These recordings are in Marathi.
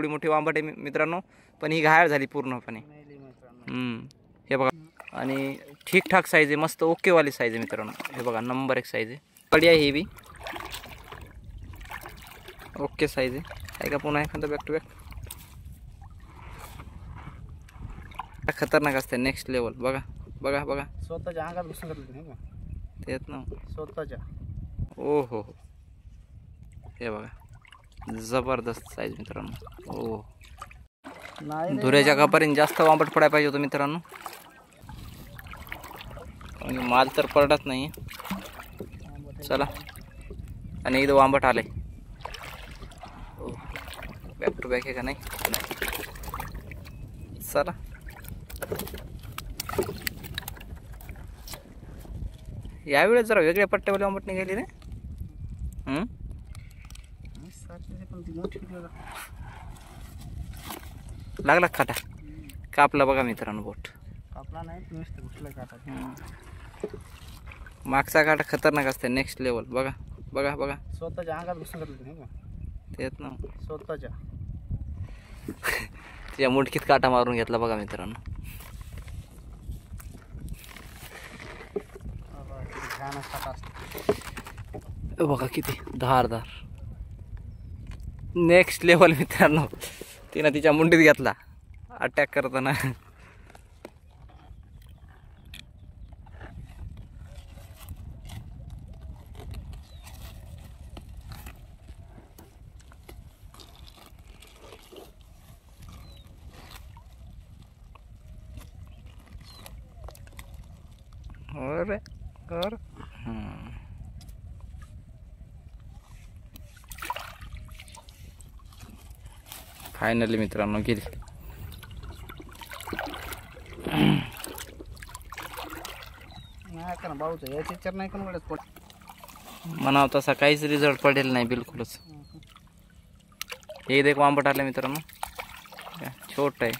एवढी मोठी आंबट आहे मित्रांनो, पण ही घायाळ झाली पूर्णपणे. हे बघा, आणि ठीकठाक साईज आहे, मस्त ओकेवाली साईज आहे मित्रांनो. हे बघा नंबर 1 साईज आहे, कडी आहे ही बी ओके साईज आहे का. पुन्हा एखादा बॅक टू बॅक खतरनाक असते, नेक्स्ट लेवल. बघा बघा बघा, स्वतःच्या अंगात घुसून घातलं तेच ना स्वतःच्या. ओ हो, हे बघा जबरदस्त साईज मित्रांनो. ओ धुऱ्याच्या कापारीने जास्त आंबट पडायला पाहिजे होतं मित्रांनो, माल तर पडत नाही. चला, आणि इथं आंबट आलंय. बॅक टू बॅक आहे का नाही. चला, यावेळेस जरा वेगळ्या पट्ट्यावाले आंबट निघाली रे. लागला काटा, कापला बघा मित्रांनो बोट. कापला नाही, नुसतं घुसला काटा. मागचा काटा खतरनाक असते, नेक्स्ट लेवल. बघा बघा बघा, स्वतःच्या अंगात घुसून घातलं तेच ना स्वतःच्या. तिच्या मुठकीत काटा मारून घेतला बघा मित्रांनो. बघा किती धारदार, नेक्स्ट लेवल मित्रांनो. तिनं तिच्या मुंडीत घेतला अटॅक करताना. अरे अरे, फायनली मित्रांनो गेली. भाऊचं याची विचार नाही कोण वेळेस पड म्हणावं तसा काहीच रिझल्ट पडेल नाही बिलकुलच. हे देखो आंबट आलं मित्रांनो, छोट आहे.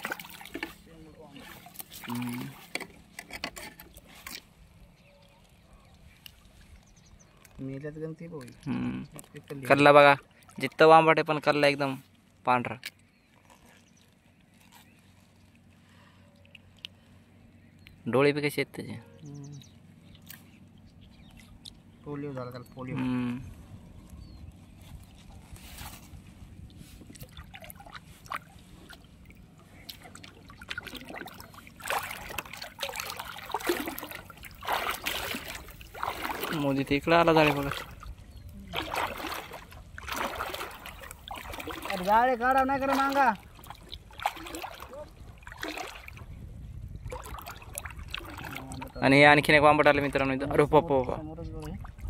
मेल्यात गंती कल्ला बघा, जिथं आंबट आहे पण कल्ला एकदम पांढरा. डोळे बी कसे आहेत त्याचे. पोलिओ झाला त्याला, पोलिओ. मोदी ते इकडं आला झाले बघा. जाळे काढा नाही करे मांगा. आणि हे आणखीन एक आंबट आलं मित्रांनो इथं. अरे बाबा,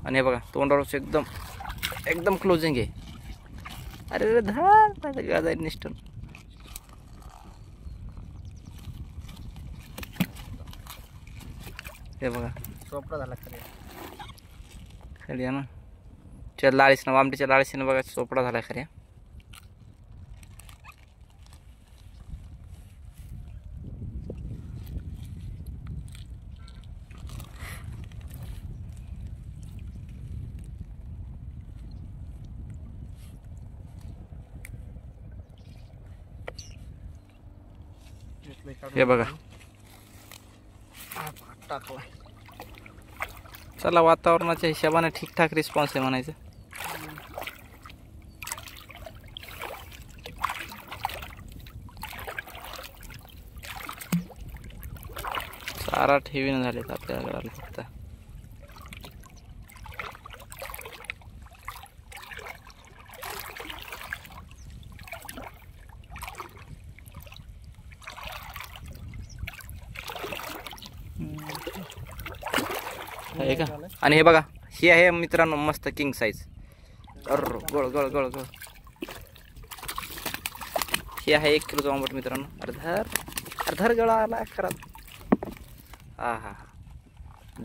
आणि हे बघा तोंडावरच एकदम एकदम क्लोजिंग आहे. अरे धार गाजा निष्ठन. हे बघा चोपडा झाला खरी ना, त्या लाळीसनं, आमटीच्या लाळीसनं बघा चोपडा झाला खऱ्या. हे बघा, चला वातावरणाच्या हिशोबाने ठीकठाक रिस्पॉन्स आहे म्हणायचं. चारा ठेवीन झालेत आपल्या घराला फक्त. आहे का. आणि हे बघा, ही आहे मित्रांनो मस्त किंग साईज. अरे गळ गळ गळ गळ, ही आहे 1 किलोचा आंबट मित्रांनो. अर्धर गळा आला खराब. हा हा,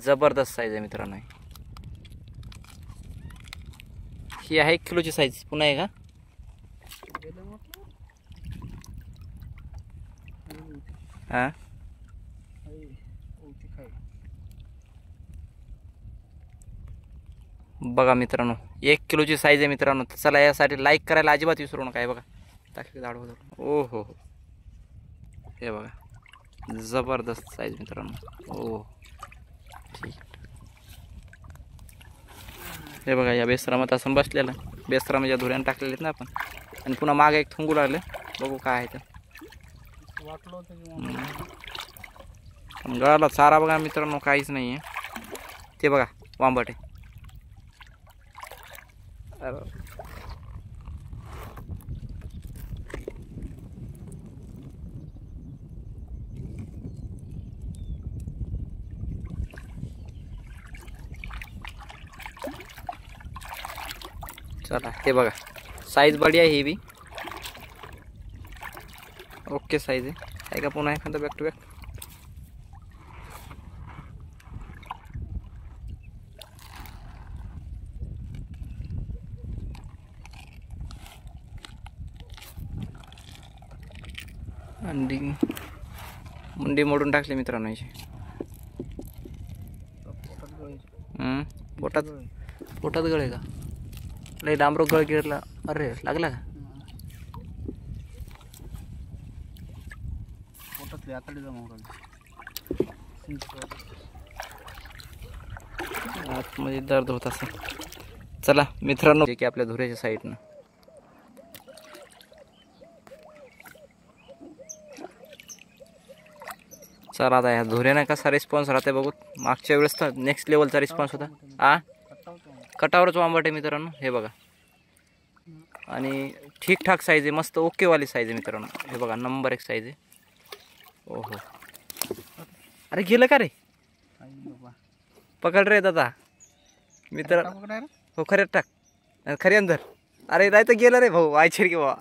जबरदस्त साईज आहे मित्रांनो. ही आहे 1 किलोची साईज. पुन्हा आहे का. हा बघा मित्रांनो, 1 किलोची साईज आहे मित्रांनो. चला यासाठी लाईक करायला अजिबात विसरू नका. बघा टाकली झाड होतं. ओ हो हो, हे बघा जबरदस्त साईज मित्रांनो. ओ ठीक. हे बघा या बेसरामात असं बसलेलं, बेसरामाच्या धुऱ्यानं टाकलेले आहेत ना आपण. आणि पुन्हा मागे एक थुंगू लागले, बघू काय आहे ते. वाटलं होतं की गळाला चारा बघा मित्रांनो काहीच नाही आहे. ते बघा वांबट आहे. चला हे बघा साईज बढिया आहे ही बी. ओके साईज आहे का पुन्हा एखादा बॅक टू बॅक. अंडी मुंडी मोडून टाकली मित्रांनो याची. पोटात पोटात गळ आहे का. लय डांबरो गळ गिरला. अरे लागला का. पोटातली आतडी जमा आतमध्ये दर्द होत असेल. चला मित्रांनो जे की आपल्या धुऱ्याच्या साईडनं चला आता ह्या धुऱ्यानं कसा रिस्पॉन्स राहते बघू. मागच्या वेळेस तर नेक्स्ट लेवलचा रिस्पॉन्स होता. कटावरच वांबट आहे मित्रांनो. हे बघा आणि ठीकठाक साईज आहे, मस्त ओकेवाली साईज आहे मित्रांनो. हे बघा नंबर 1 साईज आहे. ओहो अरे गेलं का रे. पकड रे दादा मित्र. हो खऱ्यात टाक खरी अंदर. अरे नाही तर गेलं रे भाऊ आयचर की बा.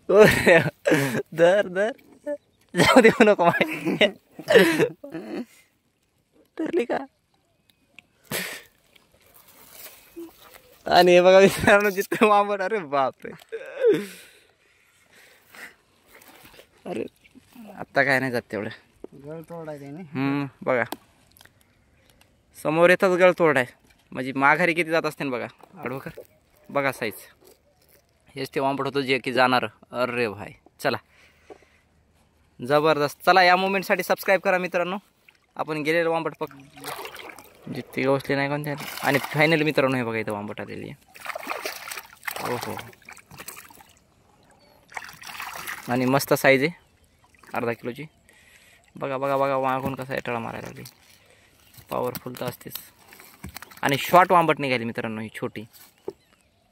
दर दर जाऊ देऊ नको माहिती ठरली का. आणि हे बघा मित्रांनो जितकं वांबट. अरे बापरे. अरे आत्ता काय नाही जात तेवढं. गळ तोडायचं बघा समोर येतच गळ तोडाय म्हणजे माघारी किती जात असते बघा. आडवकर बघा साईज. हेच ते वांबट होतं जे की जाणार. अरे भाई चला जबरदस्त. चला या मुवमेंटसाठी सबस्क्राईब करा मित्रांनो. आपण गेलेलं वांबट पक जितकी गवसली नाही कोणत्या. आणि फायनल मित्रांनो हे बघा इथं वांबट आलेली आहे. हो आणि मस्त साईज आहे अर्धा किलोची. बघा बघा बघा मागून कसा एटाळा मारायला लागली. पॉवरफुल तर असतेच. आणि शॉर्ट वांबट निघाली मित्रांनो ही छोटी.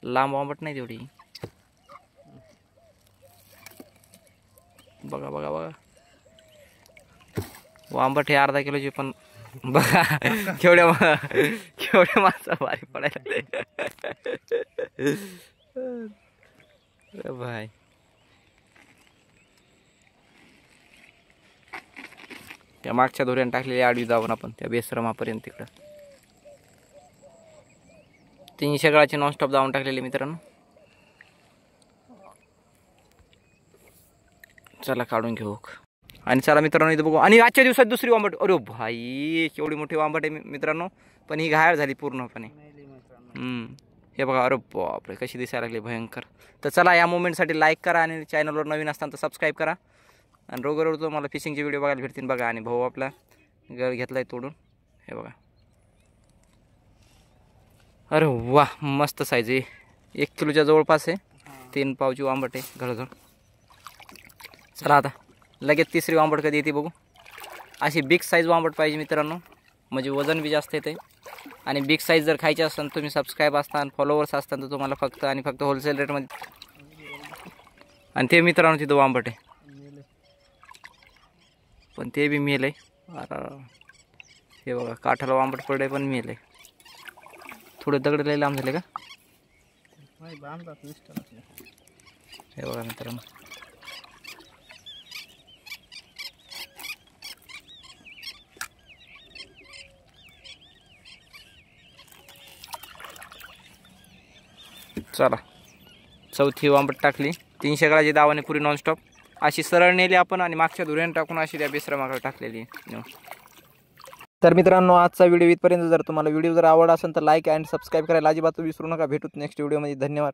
लांब वांबट नाही तेवढी. बघा बघा बघा वांबट हे अर्धा किलोची पण बघा केवढ्या माणसं भारी पडायला भाई. त्या मागच्या धोऱ्याने टाकलेली आडवी जाऊन आपण त्या बेसरमापर्यंत तिकडं 300 गळाची नॉनस्टॉप जाऊन टाकलेली मित्रांनो. चला काढून घेऊ. आणि चला मित्रांनो इथं बघू. आणि आजच्या दिवसात दुसरी वांबट. अरे भाई केवढी मोठी वांबट आहे मित्रांनो. पण ही घायल झाली पूर्णपणे. हे बघा. अरे बापरे कशी दिसायला लागली भयंकर. तर चला या मोमेंटसाठी लाईक करा आणि चॅनलवर नवीन असताना तर सबस्क्राईब करा. आणि रोज तुम्हाला फिशिंगचे व्हिडिओ बघायला भेटतील बघा. आणि भाऊ आपला गळ घेतलाय तोडून. हे बघा. अरे वा मस्त साईज आहे. 1 किलोच्या जवळपास आहे. 3 पावची वांबट आहे घळघळ. चला आता लगेच तिसरी वांबट कधी येते बघू. अशी बिग साईज वांबट पाहिजे मित्रांनो म्हणजे वजन बी जास्त येते. आणि बिग साईज जर खायची असेल तुम्ही सबस्क्राईब असताना फॉलोवर्स असताना तर तुम्हाला फक्त आणि फक्त होलसेल रेटमध्ये. आणि ते मित्रांनो तिथं वांबट आहे पण ते बी मेल आहे. हे बघा काठाला वांबट पडले पण मेल आहे. थोडे दगड लय लांब झाले का. हे बघा मित्रांनो. चला चौथी वांबट टाकली. 300 गळाची दावाने पुरी नॉनस्टॉप अशी सरळ नेली आपण. आणि मागच्या धुऱ्याने टाकून अशी त्या बेसरामाकडे टाकलेली. तर मित्रांनो आजचा व्हिडिओ इथपर्यंत. जर तुम्हाला व्हिडिओ जर आवडला असेल तर लाईक अँड सबस्क्राईब करायला अजिबात विसरू नका. भेटूत नेक्स्ट व्हिडिओमध्ये. धन्यवाद.